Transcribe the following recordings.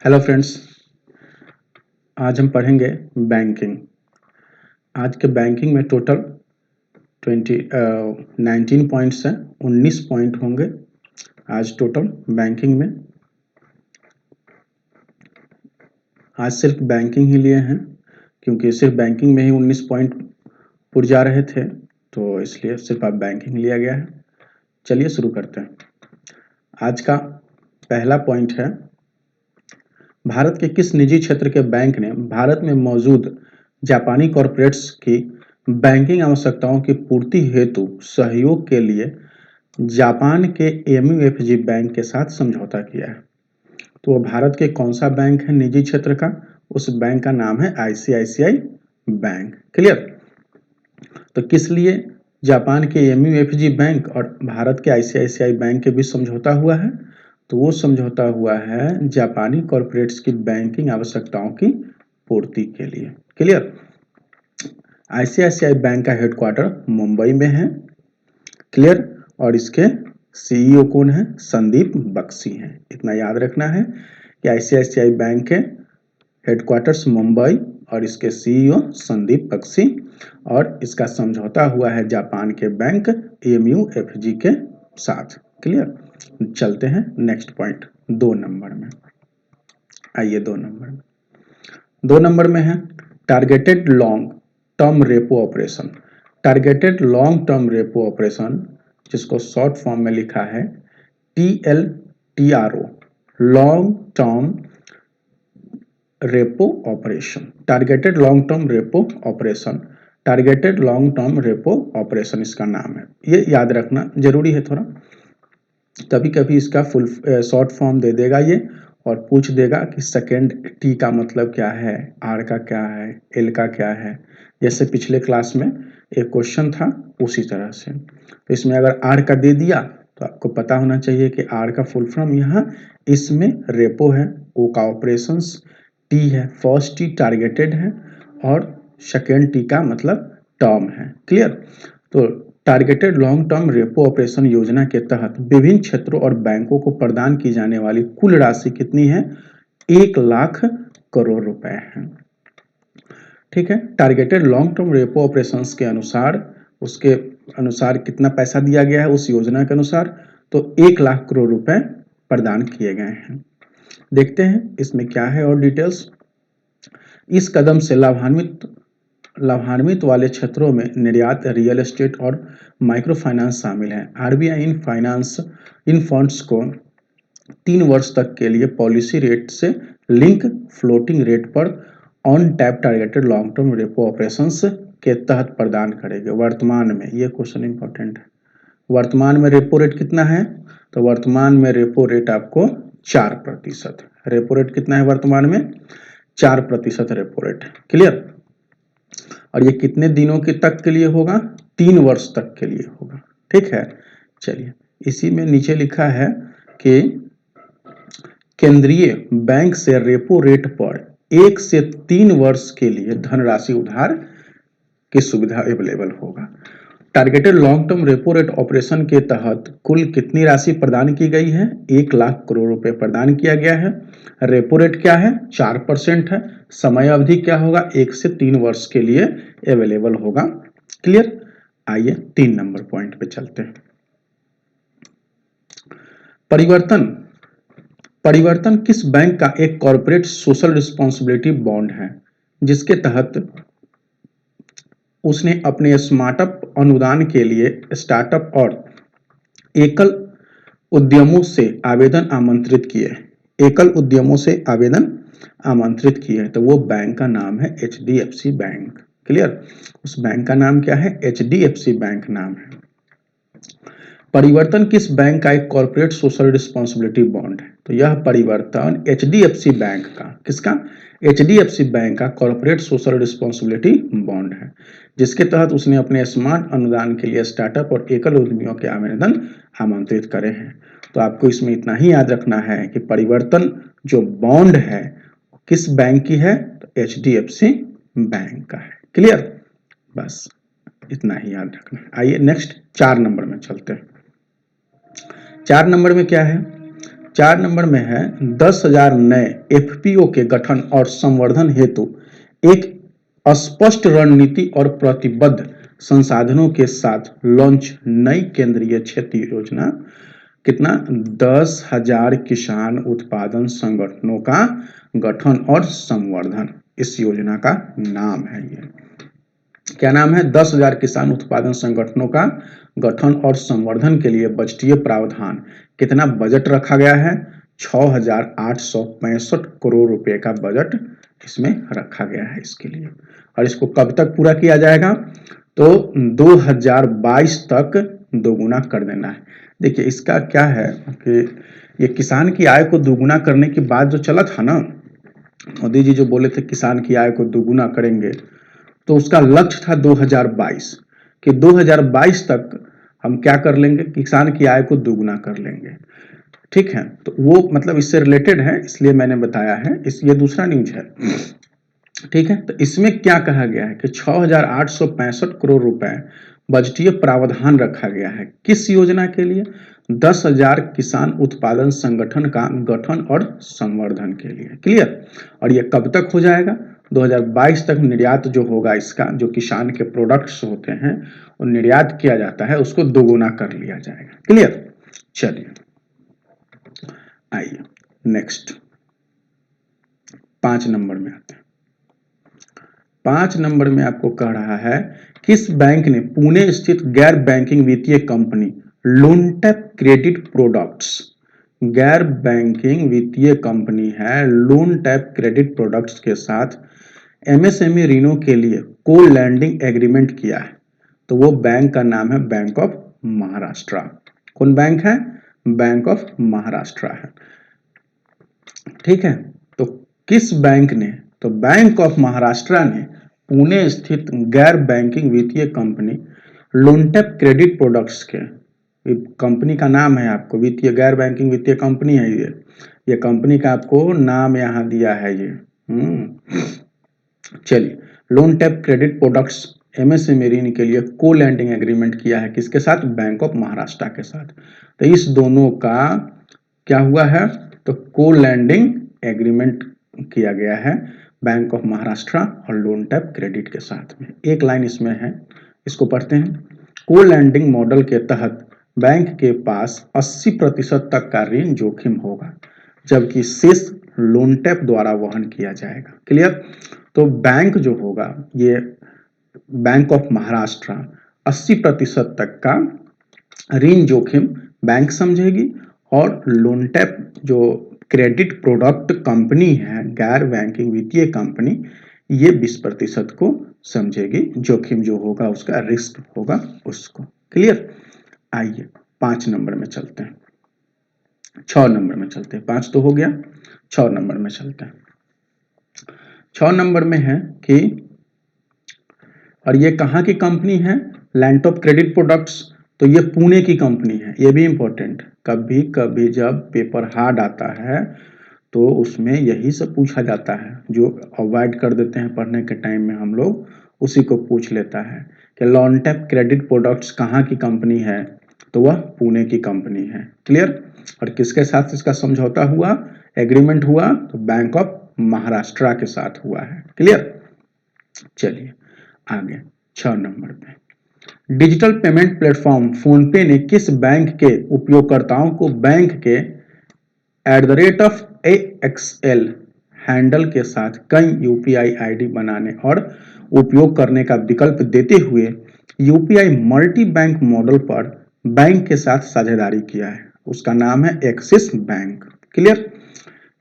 Hello friends, आज हम पढ़ेंगे बैंकिंग। आज के बैंकिंग में टोटल 19 पॉइंट्स हैं, 19 पॉइंट होंगे आज टोटल बैंकिंग में। आज सिर्फ बैंकिंग ही लिए हैं क्योंकि सिर्फ बैंकिंग में ही 19 पॉइंट पुरजा रहे थे, तो इसलिए सिर्फ आप बैंकिंग लिया गया है। चलिए शुरू करते हैं। आज का पहला पॉइंट है, भारत के किस निजी क्षेत्र के बैंक ने भारत में मौजूद जापानी कॉर्पोरेट्स की बैंकिंग आवश्यकताओं की पूर्ति हेतु सहयोग के लिए जापान के एमयूएफजी बैंक के साथ समझौता किया है? तो वो भारत के कौन सा बैंक है निजी क्षेत्र का? उस बैंक का नाम है आईसीआईसीआई बैंक। क्लियर? तो किस लिए जापान के एमयूएफजी बैंक और भारत के आईसीआईसीआई बैंक के बीच समझौता हुआ है? तो वो समझौता हुआ है जापानी कॉर्पोरेट्स की बैंकिंग आवश्यकताओं की पूर्ति के लिए। क्लियर? आईसीआईसीआई बैंक का हेडक्वार्टर मुंबई में है। क्लियर? और इसके सीईओ कौन है? संदीप बख्शी हैं। इतना याद रखना है कि आईसीआईसीआई बैंक के हेडक्वार्टर्स मुंबई और इसके सीईओ संदीप बख्शी, और इसका समझौता हुआ है जापान के बैंक एमयूएफजी के साथ। क्लियर? चलते हैं नेक्स्ट पॉइंट 2 नंबर में। आइए 2 नंबर में है targeted long term repo operation. Targeted long term repo operation, जिसको शॉर्ट फॉर्म में लिखा है TLTRO, long term repo operation. Targeted long term repo operation, targeted long term repo operation इसका नाम है। ये याद रखना जरूरी है थोड़ा, कभी कभी इसका फुल शॉर्ट फॉर्म दे देगा ये और पूछ देगा कि सेकेंड टी का मतलब क्या है, आर का क्या है, एल का क्या है। जैसे पिछले क्लास में एक क्वेश्चन था उसी तरह से। तो इसमें अगर आर का दे दिया तो आपको पता होना चाहिए कि आर का फुल फॉर्म यहाँ इसमें रेपो है, ओ का ऑपरेशंस, टी है फर्स्ट टी टारगेटेड है, और सेकेंड टी का मतलब टर्म है। क्लियर? तो targeted long term repo operation योजना के तहत विभिन्न क्षेत्रों और बैंकों को प्रदान की जाने वाली कुल राशि कितनी है? 1,00,000 करोड़ रुपए है। ठीक है? Targeted long term repo operations के अनुसार, उसके अनुसार कितना पैसा दिया गया है उस योजना के अनुसार? तो 1,00,000 करोड़ रुपए प्रदान किए गए हैं। देखते हैं इसमें क्या है और डिटेल्स। इस कदम से लाभान्वित वाले क्षेत्रों में निर्यात, रियल एस्टेट और माइक्रो फाइनेंस शामिल है। आरबीआई इन फंड्स को 3 वर्ष तक के लिए पॉलिसी रेट से लिंक फ्लोटिंग रेट पर on tap targeted long term repo operations के तहत प्रदान करेंगे। वर्तमान में, ये क्वेश्चन इंपॉर्टेंट है, वर्तमान में रेपो रेट कितना है? तो वर्तमान में रेपो रेट आपको 4%। रेपो रेट कितना है वर्तमान में? 4% रेपो रेट। क्लियर? और ये कितने दिनों के तक के लिए होगा? 3 वर्ष तक के लिए होगा। ठीक है? चलिए, इसी में नीचे लिखा है कि केंद्रीय बैंक से रेपो रेट पर 1 से 3 वर्ष के लिए धनराशि उधार की सुविधा अवेलेबल होगा। Targeted long term repo rate operation के तहत कुल कितनी राशि प्रदान की गई है? 1,00,000 करोड़ रुपए प्रदान किया गया है। रेपो रेट क्या है? 4% है। समय अवधि क्या होगा? 1 से 3 वर्ष के लिए अवेलेबल होगा। क्लियर? आइए 3 नंबर पॉइंट पे चलते हैं। परिवर्तन किस बैंक का एक कॉर्पोरेट सोशल रिस्पॉन्सिबिलिटी बॉन्ड है जिसके तहत उसने अपने स्टार्टअप अनुदान के लिए स्टार्टअप और एकल उद्यमों से आवेदन आमंत्रित किए हैं? तो वो बैंक का नाम है HDFC बैंक। क्लियर? उस बैंक का नाम क्या है? HDFC बैंक नाम है। परिवर्तन किस बैंक का एक कॉर्पोरेट सोशल रिस्पॉन्सिबिलिटी बॉन्ड है? तो यह परिवर्तन HDFC बैंक का, किसका? HDFC बैंक का कॉर्पोरेट सोशल रिस्पॉन्सिबिलिटी बॉन्ड है जिसके तहत उसने अपने स्मार्ट अनुदान के लिए स्टार्टअप और एकल उद्यमियों के आवेदन आमंत्रित करे हैं। तो आपको इसमें इतना ही याद रखना है कि परिवर्तन जो बॉन्ड है किस बैंक की है? तो HDFC बैंक का है। क्लियर? बस इतना ही याद रखना है। आइए नेक्स्ट 4 नंबर में चलते हैं। 4 नंबर में क्या है? 4 नंबर में है 10,000 नए एफपीओ के गठन और संवर्धन हेतु एक स्पष्ट रणनीति और प्रतिबद्ध संसाधनों के साथ लॉन्च नई केंद्रीय क्षेत्रीय योजना। कितना? 10,000 किसान उत्पादन संगठनों का गठन और संवर्धन, इस योजना का नाम है। ये क्या नाम है? 10,000 किसान उत्पादन संगठनों का गठन और संवर्धन के लिए बजटीय प्रावधान। कितना बजट रखा गया है? 6,865 करोड़ रुपए का बजट इसमें रखा गया है इसके लिए। और इसको कब तक पूरा किया जाएगा? तो 2022 तक दोगुना कर देना है। देखिए इसका क्या है कि ये किसान की आय को दोगुना करने की बात जो चला था ना, मोदी जी जो बोले थे किसान की आय को दोगुना करेंगे, तो उसका लक्ष्य था 2022 कि 2022 तक हम क्या कर लेंगे? किसान की आय को दोगुना कर लेंगे। ठीक है, तो वो मतलब इससे रिलेटेड है, इसलिए मैंने बताया है। ये दूसरा न्यूज है। ठीक है, तो इसमें क्या कहा गया है कि 6,865 करोड़ रुपए बजटीय प्रावधान रखा गया है। किस योजना के लिए? 10,000 किसान उत्पादन संगठन का गठन और संवर्धन के लिए। क्लियर? और ये कब तक हो जाएगा? 2022 तक निर्यात जो होगा इसका, जो किसान के प्रोडक्ट्स होते हैं वो निर्यात किया जाता है, उसको दोगुना कर लिया जाएगा। क्लियर? चलिए आइए नेक्स्ट 5 नंबर में आते हैं। 5 नंबर में आपको कह रहा है किस बैंक ने पुणे स्थित गैर बैंकिंग वित्तीय कंपनी लोनटैप क्रेडिट प्रोडक्ट्स, गैर बैंकिंग वित्तीय कंपनी है लोनटैप क्रेडिट प्रोडक्ट्स के साथ एमएसएमई ऋणों के लिए को लैंडिंग एग्रीमेंट किया है? तो वो बैंक का नाम है बैंक ऑफ महाराष्ट्र। कौन बैंक है? बैंक ऑफ महाराष्ट्र है। ठीक है, तो किस बैंक ने? तो बैंक ऑफ महाराष्ट्र ने पुणे स्थित गैर बैंकिंग वित्तीय कंपनी लोनटैप क्रेडिट प्रोडक्ट्स के, कंपनी का नाम है आपको, वित्तीय गैर बैंकिंग वित्तीय कंपनी है ये कंपनी का आपको नाम यहां दिया है ये। चलिए, लोनटैप क्रेडिट प्रोडक्ट्स एमएसएमई ऋण के लिए को लैंडिंग एग्रीमेंट किया है किसके साथ? बैंक ऑफ महाराष्ट्र के साथ। तो इस दोनों का क्या हुआ है? तो को लैंडिंग एग्रीमेंट किया गया है बैंक ऑफ महाराष्ट्र और लोनटैप क्रेडिट के साथ में। एक लाइन इसमें है, इसको पढ़ते हैं। को लैंडिंग मॉडल के तहत बैंक के पास 80% तक का ऋण जोखिम होगा, जबकि शेष लोनटैप द्वारा वहन किया जाएगा। क्लियर? तो बैंक जो होगा ये बैंक ऑफ महाराष्ट्र 80% तक का ऋण जोखिम बैंक समझेगी और लोनटैप जो क्रेडिट प्रोडक्ट कंपनी है गैर बैंकिंग वित्तीय कंपनी, ये 20% को समझेगी, जोखिम जो होगा उसका, रिस्क होगा उसको। क्लियर? आइए 5 नंबर में चलते हैं, 6 नंबर में चलते हैं। 5 तो हो गया, 6 नंबर में चलते हैं। 6 नंबर में है कि, और ये कहाँ की कंपनी है? लैंडटॉप क्रेडिट प्रोडक्ट्स। तो ये पुणे की कंपनी है, ये भी इंपॉर्टेंट। कभी कभी जब पेपर हार्ड आता है तो उसमें यही सब पूछा जाता है, जो अवॉइड कर देते हैं पढ़ने के टाइम में हम लोग, उसी को पूछ लेता है कि लॉन्टैप क्रेडिट प्रोडक्ट्स कहाँ की कंपनी है? तो वह पुणे की कंपनी है। क्लियर? और किसके साथ इसका समझौता हुआ, एग्रीमेंट हुआ? तो बैंक ऑफ महाराष्ट्र के साथ हुआ है। क्लियर? चलिए आगे 6 नंबर पे, डिजिटल पेमेंट प्लेटफॉर्म फोनपे ने किस बैंक के उपयोगकर्ताओं को बैंक के @AXL हैंडल के साथ कई यूपीआई आईडी बनाने और उपयोग करने का विकल्प देते हुए यूपीआई मल्टी बैंक मॉडल पर बैंक के साथ साझेदारी किया है? उसका नाम है एक्सिस बैंक। क्लियर?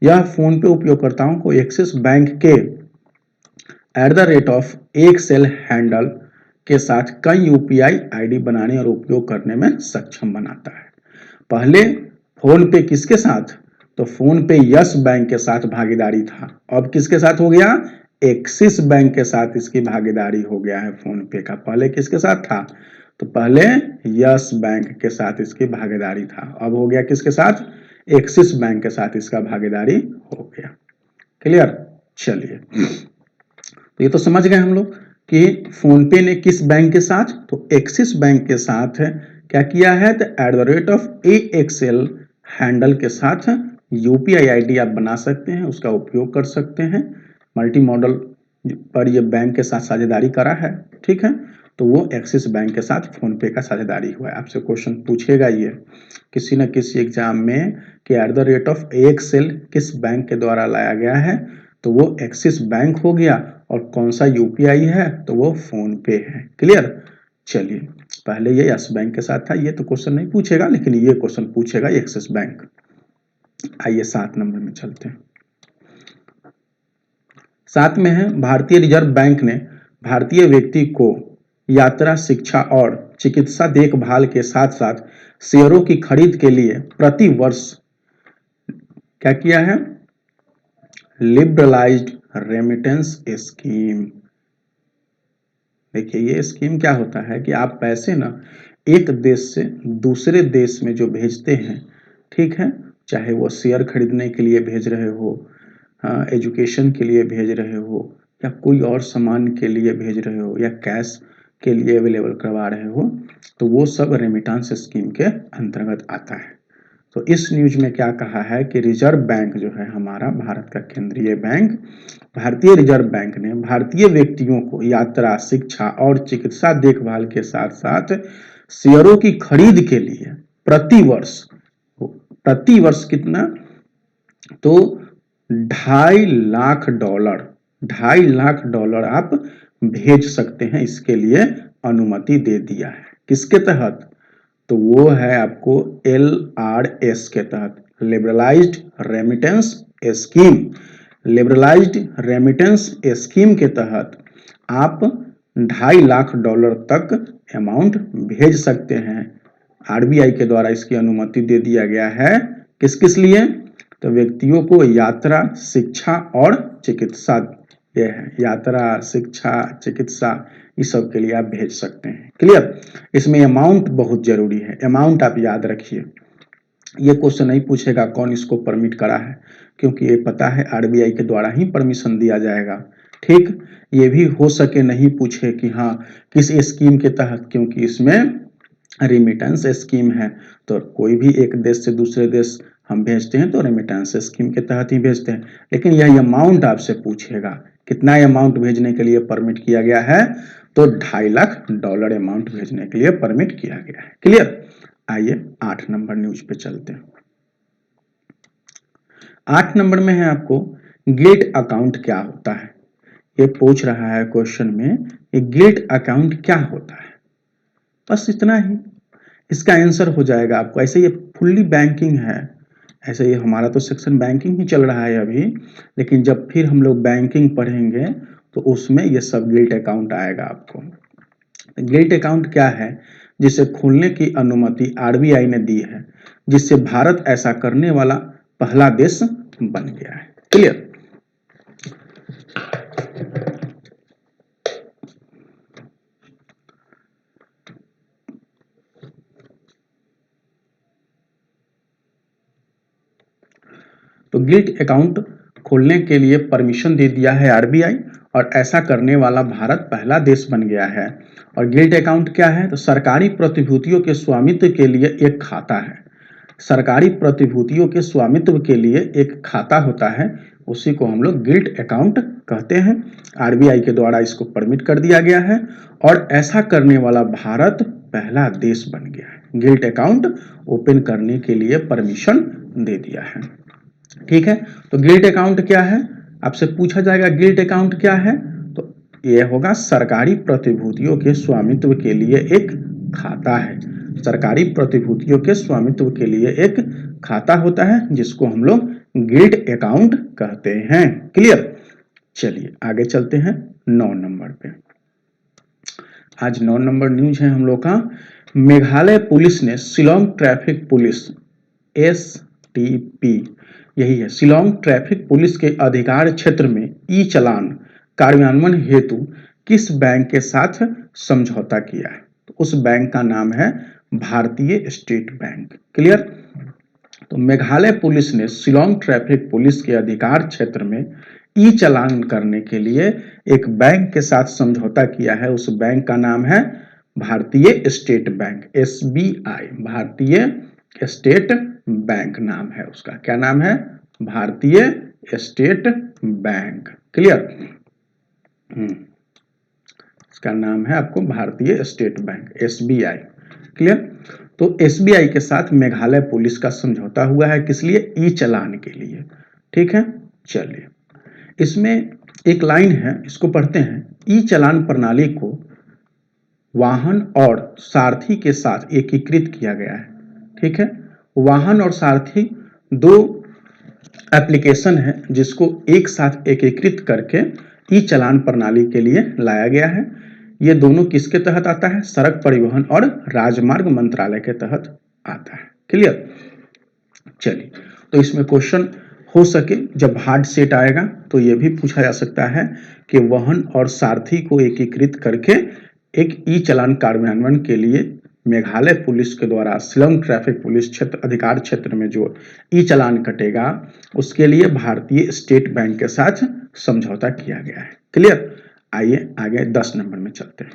यह फोनपे उपयोगकर्ताओं को एक्सिस बैंक के @AXL हैंडल के साथ कई यूपीआई आईडी बनाने और उपयोग करने में सक्षम बनाता है। पहले फोन पे किसके साथ? तो फोन पे यस बैंक के साथ भागीदारी था, अब किसके साथ हो गया? एक्सिस बैंक के साथ इसकी भागीदारी हो गया है फोन पे का। पहले किसके साथ था? तो पहले यस बैंक के साथ इसकी भागीदारी था, अब हो गया किसके साथ? एक्सिस बैंक के साथ इसका भागीदारी हो गया। क्लियर? चलिए, तो ये तो समझ गए हम लोग कि फोनपे ने किस बैंक के साथ? तो एक्सिस बैंक के साथ क्या किया है? तो @AXL हैंडल के साथ यूपीआई आईडी आप बना सकते हैं, उसका उपयोग कर सकते हैं। मल्टी मॉडल पर ये बैंक के साथ साझेदारी करा है, ठीक है, तो वो एक्सिस बैंक के साथ फोन पे का साझेदारी हुआ है। आपसे क्वेश्चन पूछेगा ये किसी न किसी एग्जाम में कि at the rate of excel किस बैंक के द्वारा लाया गया है, तो वो एक्सिस बैंक हो गया, और कौन सा यूपीआई है, तो वो फोन पे है। क्लियर। चलिए, पहले ये यस बैंक के साथ था, ये तो क्वेश्चन नहीं पूछेगा, लेकिन ये क्वेश्चन पूछेगा एक्सिस बैंक। आइए 7 नंबर में चलते हैं। 7 में है, भारतीय रिजर्व बैंक ने भारतीय व्यक्ति को यात्रा, शिक्षा और चिकित्सा देखभाल के साथ साथ शेयरों की खरीद के लिए प्रति वर्ष क्या किया है, लिबरलाइज्ड रेमिटेंस स्कीम। देखिए ये स्कीम क्या होता है कि आप पैसे ना एक देश से दूसरे देश में जो भेजते हैं, ठीक है, चाहे वो शेयर खरीदने के लिए भेज रहे हो, एजुकेशन के लिए भेज रहे हो, या कोई और सामान के लिए भेज रहे हो, या कैश के लिए अवेलेबल करवा रहे हो, तो वो सब रेमिटेंस स्कीम के अंतर्गत आता है। तो इस न्यूज में क्या कहा है कि रिजर्व बैंक जो है हमारा भारत का केंद्रीय बैंक, भारतीय रिजर्व बैंक ने भारतीय व्यक्तियों को यात्रा, शिक्षा और चिकित्सा देखभाल के साथ साथ शेयरों की खरीद के लिए प्रति वर्ष कितना, तो $2.5 लाख आप भेज सकते हैं, इसके लिए अनुमति दे दिया है। किसके तहत, तो वो है आपको LRS के तहत, liberalised remittance scheme. Liberalised remittance scheme के तहत आप $2.5 लाख तक अमाउंट भेज सकते हैं। आरबीआई के द्वारा इसकी अनुमति दे दिया गया है। किस किस लिए, तो व्यक्तियों को यात्रा, शिक्षा और चिकित्सा, ये है यात्रा, शिक्षा, चिकित्सा, इस सब के लिए आप भेज सकते हैं। क्लियर। इसमें अमाउंट बहुत जरूरी है, अमाउंट आप याद रखिए। ये क्वेश्चन नहीं पूछेगा कौन इसको परमिट करा है, क्योंकि ये पता है आरबीआई के द्वारा ही परमिशन दिया जाएगा। ठीक, ये भी हो सके नहीं पूछे कि हाँ किस स्कीम के तहत, क्योंकि इसमें रिमिटेंस स्कीम है, तो कोई भी एक देश से दूसरे देश हम भेजते हैं तो रेमिटेंस स्कीम के तहत ही भेजते हैं। लेकिन यह अमाउंट आपसे पूछेगा, कितना अमाउंट भेजने के लिए परमिट किया गया है, तो $2.5 लाख अमाउंट भेजने के लिए परमिट किया गया है। क्लियर। आइए 8 नंबर न्यूज पे चलते हैं। 8 नंबर में है आपको गिल्ट अकाउंट क्या होता है, ये पूछ रहा है क्वेश्चन में, ये गिल्ट अकाउंट क्या होता है। बस इतना ही इसका आंसर हो जाएगा आपको। ऐसे ये फुल्ली बैंकिंग है, ऐसे ये हमारा तो सेक्शन बैंकिंग ही चल रहा है अभी, लेकिन जब फिर हम लोग बैंकिंग पढ़ेंगे तो उसमें ये सब गिल्ट अकाउंट आएगा आपको। गिल्ट अकाउंट क्या है, जिसे खोलने की अनुमति आरबीआई ने दी है, जिससे भारत ऐसा करने वाला पहला देश बन गया है। क्लियर। तो गिल्ट अकाउंट खोलने के लिए परमिशन दे दिया है आरबीआई, और ऐसा करने वाला भारत पहला देश बन गया है। और गिल्ट अकाउंट क्या है, तो सरकारी प्रतिभूतियों के स्वामित्व के लिए एक खाता है। सरकारी प्रतिभूतियों के स्वामित्व के लिए एक खाता होता है, उसी को हम लोग गिल्ट अकाउंट कहते हैं। आरबीआई के द्वारा इसको परमिट कर दिया गया है, और ऐसा करने वाला भारत पहला देश बन गया है। गिल्ट अकाउंट ओपन करने के लिए परमिशन दे दिया है। ठीक है, तो गिल्ट अकाउंट क्या है, आपसे पूछा जाएगा गिल्ट अकाउंट क्या है, तो यह होगा सरकारी प्रतिभूतियों के स्वामित्व के लिए एक खाता है। सरकारी प्रतिभूतियों के स्वामित्व के लिए एक खाता होता है, जिसको हम लोग गिल्ट अकाउंट कहते हैं। क्लियर। चलिए आगे चलते हैं 9 नंबर पे। आज 9 नंबर न्यूज है हम लोग का, मेघालय पुलिस ने शिलोंग ट्रैफिक पुलिस STP, यही है, शिलोंग ट्रैफिक पुलिस के अधिकार क्षेत्र में ई चालान कार्यान्वयन हेतु किस बैंक के साथ समझौता किया है, तो उस बैंक का नाम है भारतीय स्टेट बैंक। क्लियर। तो मेघालय पुलिस ने शिलोंग ट्रैफिक पुलिस के अधिकार क्षेत्र में ई चालान करने के लिए एक बैंक के साथ समझौता किया है। उस बैंक का नाम है भारतीय स्टेट बैंक, SBI, भारतीय स्टेट बैंक नाम है उसका। क्या नाम है? भारतीय स्टेट बैंक। क्लियर? इसका नाम है आपको भारतीय स्टेट बैंक, SBI। क्लियर? तो SBI के साथ मेघालय पुलिस का समझौता हुआ है, किस लिए? ई चालान के लिए। ठीक है, चलिए इसमें एक लाइन है, इसको पढ़ते हैं। ई चालान प्रणाली को वाहन और सारथी के साथ एकीकृत किया गया है। ठीक है, वाहन और सारथी दो एप्लीकेशन है जिसको एक साथ एकीकृत करके ई चालान प्रणाली के लिए लाया गया है। ये दोनों किसके तहत आता है? सड़क परिवहन और राजमार्ग मंत्रालय के तहत आता है। क्लियर? चलिए, तो इसमें क्वेश्चन हो सके जब हार्ड सेट आएगा तो यह भी पूछा जा सकता है कि वाहन और सारथी को एकीकृत करके एक ई चालान कार्यान्वयन के लिए मेघालय पुलिस के द्वारा शिलांग ट्रैफिक पुलिस क्षेत्र अधिकार क्षेत्र में जो ई चालान कटेगा उसके लिए भारतीय स्टेट बैंक के साथ समझौता किया गया है। क्लियर? आइए आगे 10 नंबर में चलते हैं।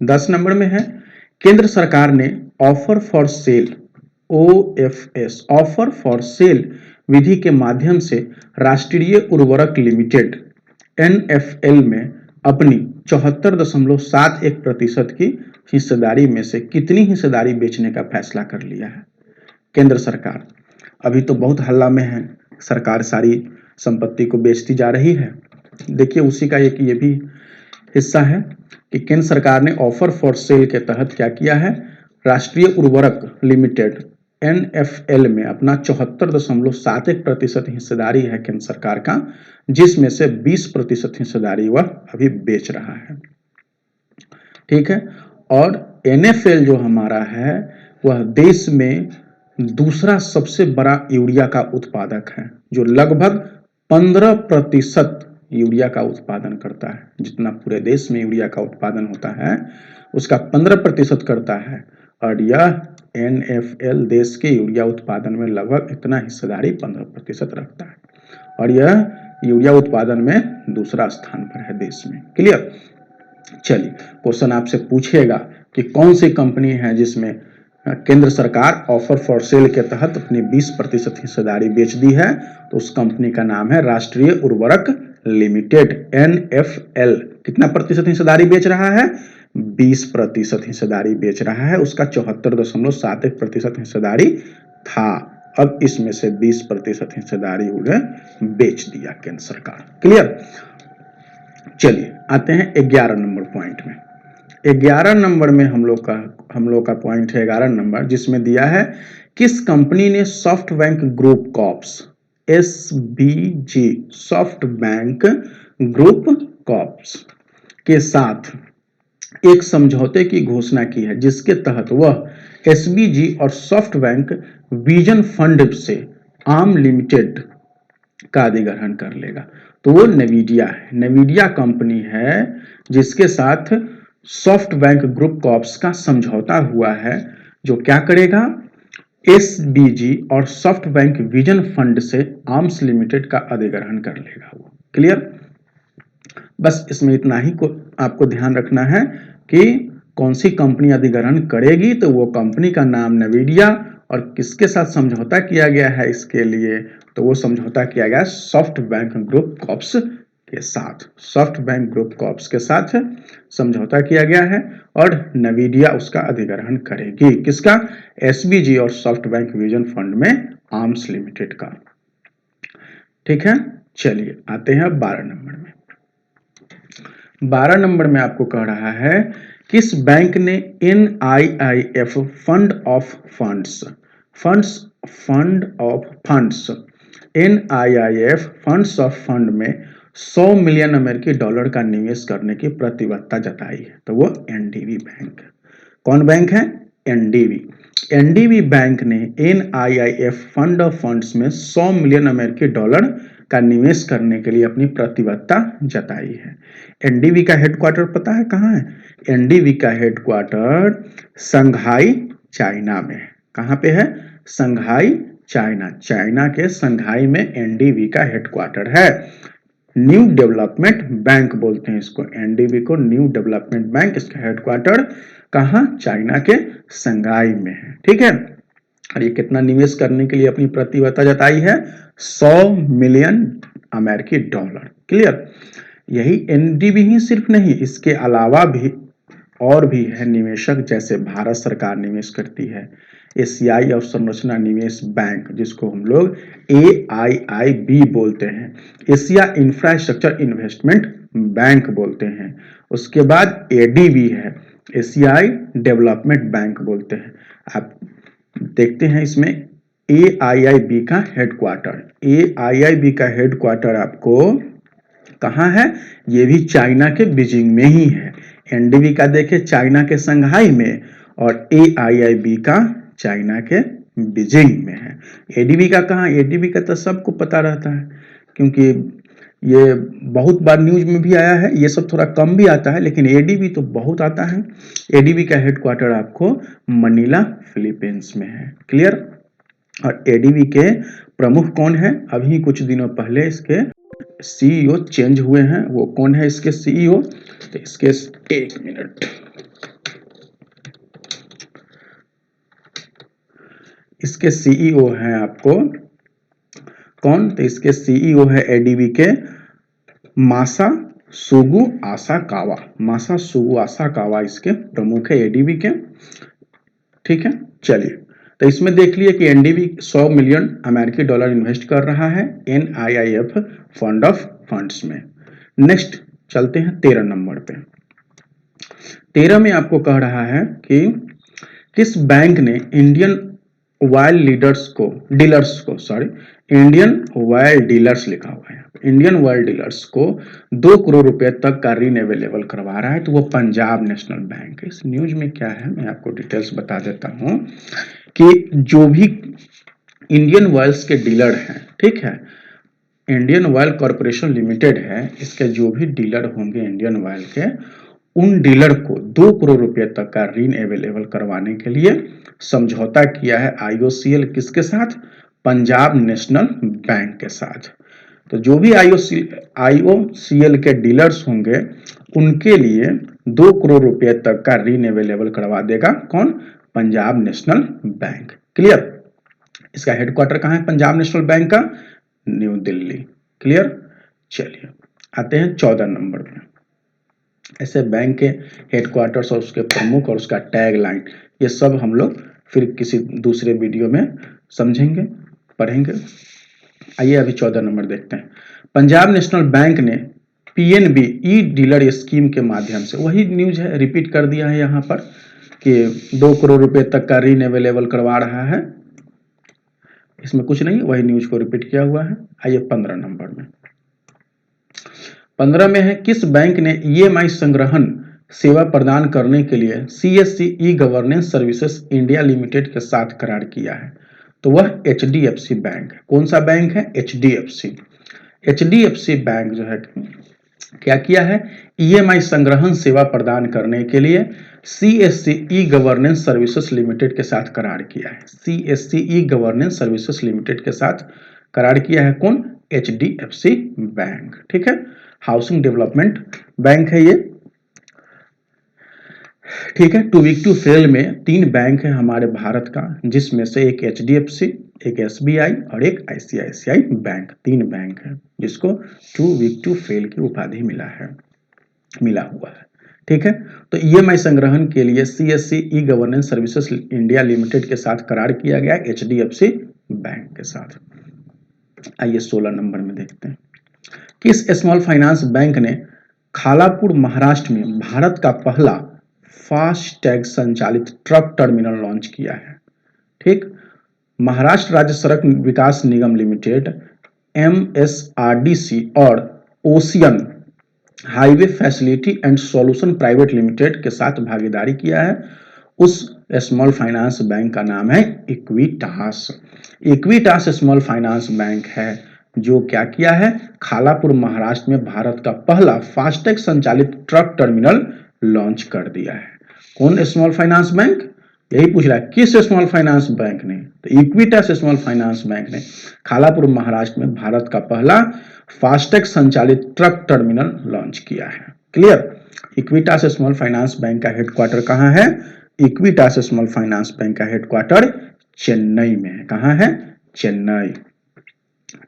10 नंबर में है, केंद्र सरकार ने offer for sale OFS offer for sale विधि के माध्यम से राष्ट्रीय उर्वरक लिमिटेड NFL में अपनी 74.71% की हिस्सेदारी में से कितनी हिस्सेदारी बेचने का फैसला कर लिया है? केंद्र सरकार अभी तो बहुत हल्ला में है, सरकार सारी संपत्ति को बेचती जा रही है। देखिए उसी का एक ये भी हिस्सा है कि केंद्र सरकार ने ऑफर फॉर सेल के तहत क्या किया है? राष्ट्रीय उर्वरक लिमिटेड NFL में अपना 74.71% हिस्सेदारी है केंद्र सरकार का, जिसमें से 20% हिस्सेदारी वह अभी बेच रहा है। ठीक है, और NFL जो हमारा है वह देश में दूसरा सबसे बड़ा यूरिया का उत्पादक है, जो लगभग 15% यूरिया का उत्पादन करता है। जितना पूरे देश में यूरिया का उत्पादन होता है उसका 15% करता है, और यह NFL देश के यूरिया उत्पादन में लगभग इतना हिस्सेदारी 15% रखता है, और यह यूरिया उत्पादन में दूसरा स्थान पर है देश में। क्लियर? चलिए, क्वेश्चन आपसे पूछेगा कि कौन सी कंपनी है जिसमें केंद्र सरकार ऑफर फॉर सेल के तहत अपनी 20% हिस्सेदारी बेच दी है, तो उस कंपनी का नाम है राष्ट्रीय उर्वरक लिमिटेड NFL। कितना प्रतिशत हिस्सेदारी बेच रहा है? 20% हिस्सेदारी बेच रहा है। उसका 74.71% हिस्सेदारी था, अब इसमें से 20% हिस्सेदारी उन्हें बेच दिया केंद्र सरकार। क्लियर? चलिए आते हैं 11 नंबर पॉइंट में। 11 नंबर में हम लोग का पॉइंट है 11 नंबर, जिसमें दिया है किस कंपनी ने soft bank group corps SBG soft bank group corps के साथ एक समझौते की घोषणा की है, जिसके तहत वह SBG और सॉफ्ट बैंक विजन फंड से आम लिमिटेड का अधिग्रहण कर लेगा। तो वो नेविडिया है, नेविडिया कंपनी है जिसके साथ सॉफ्ट बैंक ग्रुप कॉर्प्स का समझौता हुआ है, जो क्या करेगा? SBG और सॉफ्ट बैंक विजन फंड से आर्म्स लिमिटेड का अधिग्रहण कर लेगा वो। क्लियर? बस इसमें इतना ही को आपको ध्यान रखना है कि कौन सी कंपनी अधिग्रहण करेगी, तो वो कंपनी का नाम नेविडिया, और किसके साथ समझौता किया गया है इसके लिए, तो वो समझौता किया गया सॉफ्ट बैंक ग्रुप कॉर्प्स के साथ। सॉफ्ट बैंक ग्रुप कॉर्प्स के साथ समझौता किया गया है और नेविडिया उसका अधिग्रहण करेगी। किसका? SBG और सॉफ्ट बैंक विजन फंड में आर्म्स लिमिटेड का। ठीक है, चलिए आते हैं अब 12 नंबर में। 12 नंबर में आपको कह रहा है किस बैंक ने NIIF fund of funds NIIF funds of fund में 100 मिलियन अमेरिकी डॉलर का निवेश करने की प्रतिबद्धता जताई है, तो वो NDB बैंक है। कौन बैंक है? NDB बैंक ने NIIF फंड ऑफ फंड्स में 100 मिलियन अमेरिकी डॉलर का निवेश करने के लिए अपनी प्रतिबद्धता जताई है। NDB का हेडक्वार्टर पता है कहाँ है? NDB का हेडक्वार्टर संघाई चाइना में। कहाँ पे है? संघाई चाइना। चाइना के संघाई में NDB का हेडक्वार्टर है। न्यू डेवलपमेंट बैंक बोलते हैं इसको, NDB को न्यू डेवलपमेंट बैंक। इसका हेडक्वार्टर कहाँ? चाइना के संघाई में है। ठीक है, और ये कितना निवेश करने के लिए अपनी प्रतिबद्धता जताई है? 100 मिलियन अमेरिकी डॉलर। क्लियर? यही एनडीबी ही सिर्फ नहीं, इसके अलावा भी और भी है निवेशक, जैसे भारत सरकार निवेश करती है, एशियाई अवसंरचना निवेश बैंक जिसको हम लोग AIIB बोलते हैं, एशिया इंफ्रास्ट्रक्चर इन्वेस्टमेंट बैंक बोलते हैं। उसके बाद ADB है, एशियाई डेवलपमेंट बैंक बोलते हैं। आप देखते हैं इसमें AIIB का हेडक्वार्टर, AIIB का हेडक्वार्टर आपको कहाँ है? ये भी चाइना के बीजिंग में ही है। एनडीबी का देखे चाइना के संघाई में, और AIIB का चाइना के बीजिंग में है। एडीबी का कहाँ? एडीबी का तो सबको पता रहता है, क्योंकि ये बहुत बार न्यूज में भी आया है। ये सब थोड़ा कम भी आता है, लेकिन एडीबी तो बहुत आता है। एडीबी का हेडक्वार्टर आपको मनीला फिलीपींस में है। क्लियर? और एडीबी के प्रमुख कौन है? अभी कुछ दिनों पहले इसके सीईओ चेंज हुए हैं। वो कौन है इसके सीईओ? तो इसके, एक मिनट, इसके सीईओ हैं आपको कौन? तो इसके सीईओ है एडीबी के मासा सुगु आसाकावा। मासा सुगु आसाकावा इसके प्रमुख है एडीबी के। ठीक है, चलिए, तो इसमें देख लिए कि एनडीबी 100 मिलियन अमेरिकी डॉलर इन्वेस्ट कर रहा है NIIF फंड ऑफ फंड्स में। नेक्स्ट चलते हैं 13 नंबर पे। 13 में आपको कह रहा है कि किस बैंक ने इंडियन ऑयल डीलर्स लिखा हुआ है, इंडियन ऑयल डीलर्स को 2 करोड़ रुपए तक का ऋण अवेलेबल करवा रहा है? तो वो पंजाब नेशनल बैंक है। इस न्यूज में क्या है मैं आपको डिटेल्स बता देता हूं कि जो भी इंडियन ऑयल्स के डीलर हैं, ठीक है, इंडियन ऑयल कॉरपोरेशन लिमिटेड है, इसके जो भी डीलर होंगे इंडियन ऑयल के, उन डीलर को 2 करोड़ रुपए तक का ऋण अवेलेबल करवाने के लिए समझौता किया है IOCL किसके साथ? पंजाब नेशनल बैंक के साथ। तो जो भी IOCL के डीलर्स होंगे उनके लिए 2 करोड़ रुपए तक का ऋण अवेलेबल करवा देगा कौन? Punjab national bank. क्लियर? इसका हेडक्वार्टर कहाँ है पंजाब नेशनल बैंक का? न्यू दिल्ली। क्लियर? चलिए आते हैं 14 नंबर पे। ऐसे बैंक के हेडक्वार्टर्स और उसके प्रमुख और उसका टैग लाइन, ये सब हम लोग फिर किसी दूसरे वीडियो में समझेंगे, पढ़ेंगे। आइए अभी 14 नंबर देखते हैं। पंजाब नेशनल बैंक ने PNB ई डीलर स्कीम के माध्यम से, वही न्यूज है, रिपीट कर दिया है यहाँ पर कि 2 करोड़ रुपए तक का ऋण अवेलेबल करवा रहा है। इसमें कुछ नहीं, वही न्यूज को रिपीट किया हुआ है। आइए 15 नंबर में। 15 में है किस बैंक ने EMI संग्रहण सेवा प्रदान करने के लिए CSC e governance services India limited के साथ करार किया है? तो वह HDFC बैंक है। कौन सा बैंक है? HDFC बैंक जो है क्या किया है? EMI संग्रहण सेवा प्रदान करने के लिए CSC e governance services limited के साथ करार किया है। CSC e governance services limited के साथ करार किया है कौन? HDFC bank. ठीक है, हाउसिंग डेवलपमेंट बैंक है ये। ठीक है, टू वीक टू फेल में 3 बैंक है हमारे भारत का, जिसमें से एक HDFC, एक SBI और एक ICICI बैंक। 3 बैंक है जिसको टू वीक टू फेल की उपाधि मिला हुआ है। ठीक है, तो EMI संग्रहण के लिए CSC e governance services India limited के साथ करार किया गया HDFC बैंक के साथ। आइए 16 नंबर में देखते हैं। किस स्मॉल फाइनेंस बैंक ने खालापुर महाराष्ट्र में भारत का पहला फास्टैग संचालित ट्रक टर्मिनल लॉन्च किया है? ठीक, महाराष्ट्र राज्य सड़क विकास निगम लिमिटेड MSRDC और ocean highway facility and solution private limited के साथ भागीदारी किया है। उस स्मॉल फाइनेंस बैंक का नाम है Equitas. Equitas small finance bank है जो क्या किया है? खालापुर महाराष्ट्र में भारत का पहला फास्टैग संचालित ट्रक टर्मिनल लॉन्च कर दिया है। कौन स्मॉल फाइनेंस बैंक? यही पूछ रहा है किस स्मॉल फाइनेंस बैंक ने? तो इक्विटास स्मॉल फाइनेंस बैंक ने खालापुर महाराष्ट्र में भारत का पहला फास्टैग संचालित ट्रक टर्मिनल लॉन्च किया है। Clear? Equitas small finance bank का हेडक्वार्टर कहां है? इक्विटास स्मॉल फाइनेंस बैंक का हेडक्वार्टर चेन्नई में है। कहाँ है? चेन्नई।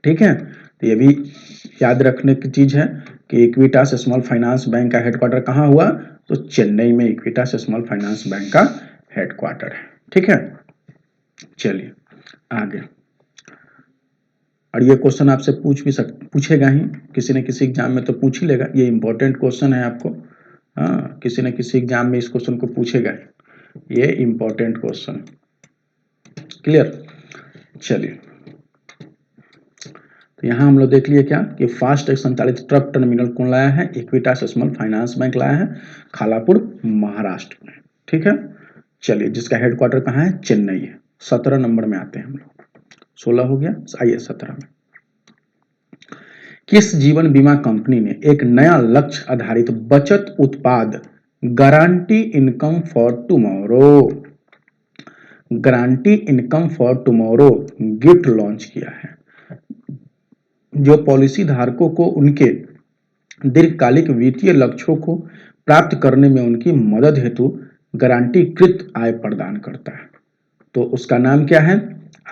ठीक है, तो ये भी याद रखने की चीज है कि इक्विटास स्मॉल फाइनेंस बैंक का हेडक्वार्टर कहाँ हुआ? तो चेन्नई में इक्विटास स्मॉल फाइनेंस बैंक का हेडक्वार्टर है। ठीक है, चलिए आगे। और ये क्वेश्चन आपसे पूछेगा ही, किसी न किसी एग्जाम में तो पूछ ही लेगा, ये इंपॉर्टेंट क्वेश्चन है आपको। हाँ, किसी न किसी एग्जाम में इस क्वेश्चन को पूछेगा, ये इंपॉर्टेंट क्वेश्चन। क्लियर? चलिए, तो यहाँ हम लोग देख लिए क्या कि फास्ट संचालित ट्रक टर्मिनल कौन लाया है? इक्विटास स्मॉल फाइनेंस बैंक लाया है, खालापुर महाराष्ट्र में। ठीक है, चलिए, जिसका हेडक्वार्टर कहाँ है? चेन्नई है। 17 नंबर में आते हैं हम लोग, 16 हो गया, आइए 17 में। किस जीवन बीमा कंपनी ने एक नया लक्ष्य आधारित बचत उत्पाद guarantee income for tomorrow, guarantee income for tomorrow gift launch किया है, जो पॉलिसी धारकों को उनके दीर्घकालिक वित्तीय लक्ष्यों को प्राप्त करने में उनकी मदद हेतु गारंटीकृत आय प्रदान करता है? तो उसका नाम क्या है?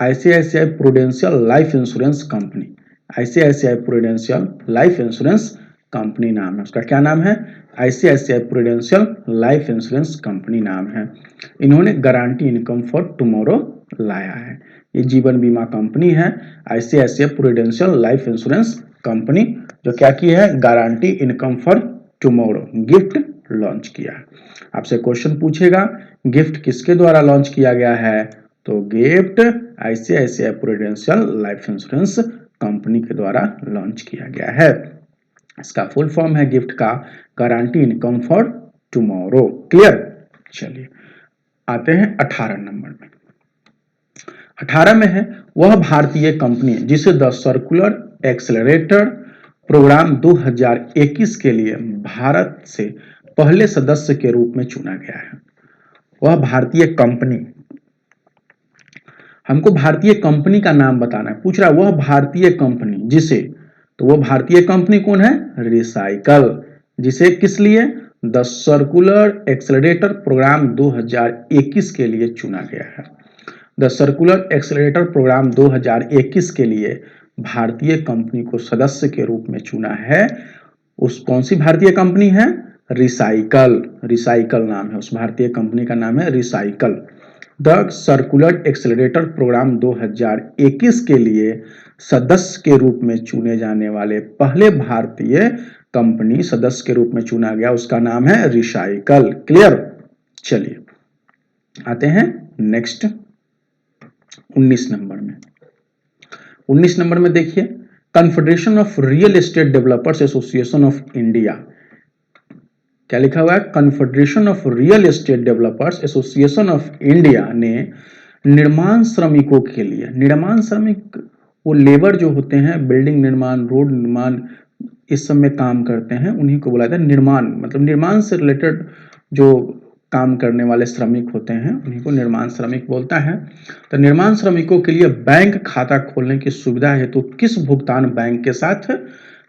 ICICI prudential life insurance company. ICICI prudential life insurance company नाम है उसका। क्या नाम है? ICICI prudential life insurance company नाम है। इन्होंने गारंटी इनकम फॉर टुमारो लाया है। ये जीवन बीमा कंपनी है ICICI prudential life insurance company, जो क्या की है? Guarantee income for tomorrow gift launch किया है। आपसे क्वेश्चन पूछेगा गिफ्ट किसके द्वारा लॉन्च किया गया है? तो gift ICICI prudential life insurance company के द्वारा लॉन्च किया गया है। इसका फुल फॉर्म है गिफ्ट का guarantee income for tomorrow. Clear? चलिए आते हैं 18 नंबर में। 18 में है वह भारतीय कंपनी जिसे द सर्कुलर एक्सेलरेटर प्रोग्राम 2021 के लिए भारत से पहले सदस्य के रूप में चुना गया है। वह भारतीय कंपनी, हमको भारतीय कंपनी का नाम बताना है, पूछ रहा है वह भारतीय कंपनी जिसे, तो वो भारतीय कंपनी कौन है? रिसाइकल। जिसे किस लिए? द सर्कुलर एक्सेलरेटर प्रोग्राम 2021 के लिए चुना गया है। द सर्कुलर एक्सेलरेटर प्रोग्राम 2021 के लिए भारतीय कंपनी को सदस्य के रूप में चुना है। उस कौन सी भारतीय कंपनी है? रिसाइकल। रिसाइकल नाम है उस भारतीय कंपनी का, नाम है recycle. The circular accelerator program 2021 के लिए सदस्य के रूप में चुने जाने वाले पहले भारतीय कंपनी सदस्य के रूप में चुना गया, उसका नाम है रिसाइकल। क्लियर? चलिए आते हैं नेक्स्ट 19 नंबर में। 19 नंबर में देखिए, confederation of real estate developers association of India. क्या लिखा हुआ है? Confederation of real estate developers association of India ने निर्माण श्रमिकों के लिए, निर्माण श्रमिक वो लेबर जो होते हैं, बिल्डिंग निर्माण, रोड निर्माण, इस सब में काम करते हैं, उन्हीं को बोला जाता है निर्माण, मतलब निर्माण से रिलेटेड जो काम करने वाले श्रमिक होते हैं उन्हीं को निर्माण श्रमिक बोलता है। तो निर्माण श्रमिकों के लिए बैंक खाता खोलने की सुविधा हेतु किस भुगतान बैंक के साथ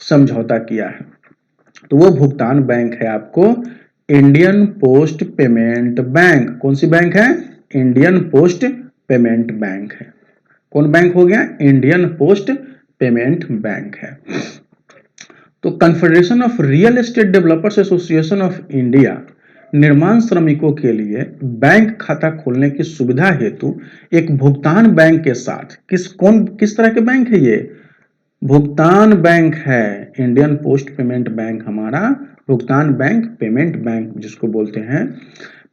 समझौता किया है? तो वो भुगतान बैंक है आपको इंडियन पोस्ट पेमेंट बैंक। कौन सी बैंक है? इंडियन पोस्ट पेमेंट बैंक है। कौन बैंक हो गया? इंडियन पोस्ट पेमेंट बैंक है। तो confederation of real estate developers association of India निर्माण श्रमिकों के लिए बैंक खाता खोलने की सुविधा हेतु एक भुगतान बैंक के साथ किस तरह के बैंक है? ये भुगतान बैंक है। इंडियन पोस्ट पेमेंट बैंक हमारा भुगतान बैंक, पेमेंट बैंक जिसको बोलते हैं।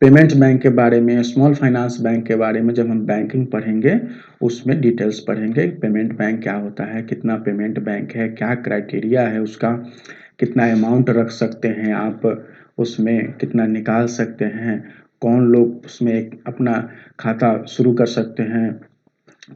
पेमेंट बैंक के बारे में, स्मॉल फाइनेंस बैंक के बारे में जब हम बैंकिंग पढ़ेंगे उसमें डिटेल्स पढ़ेंगे। पेमेंट बैंक क्या होता है, कितना पेमेंट बैंक है, क्या क्राइटेरिया है उसका, कितना अमाउंट रख सकते हैं आप उसमें, कितना निकाल सकते हैं, कौन लोग उसमें अपना खाता शुरू कर सकते हैं,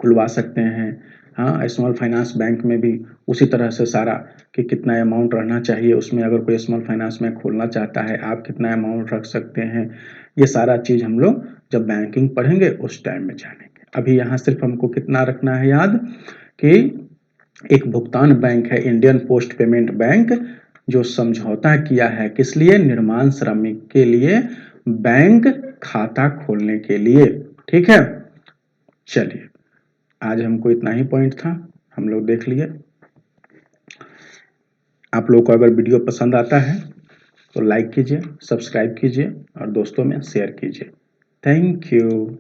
खुलवा सकते हैं। हाँ, स्मॉल फाइनेंस बैंक में भी उसी तरह से सारा कि कितना अमाउंट रहना चाहिए उसमें, अगर कोई स्मॉल फाइनेंस में खोलना चाहता है आप कितना अमाउंट रख सकते हैं, ये सारा चीज़ हम लोग जब बैंकिंग पढ़ेंगे उस टाइम में जानेंगे। अभी यहाँ सिर्फ हमको कितना रखना है याद कि एक भुगतान बैंक है इंडियन पोस्ट पेमेंट बैंक, जो समझौता किया है किस लिए? निर्माण श्रमिक के लिए बैंक खाता खोलने के लिए। ठीक है, चलिए, आज हमको इतना ही पॉइंट था, हम लोग देख लिए। आप लोगों को अगर वीडियो पसंद आता है तो लाइक कीजिए, सब्सक्राइब कीजिए और दोस्तों में शेयर कीजिए। Thank you.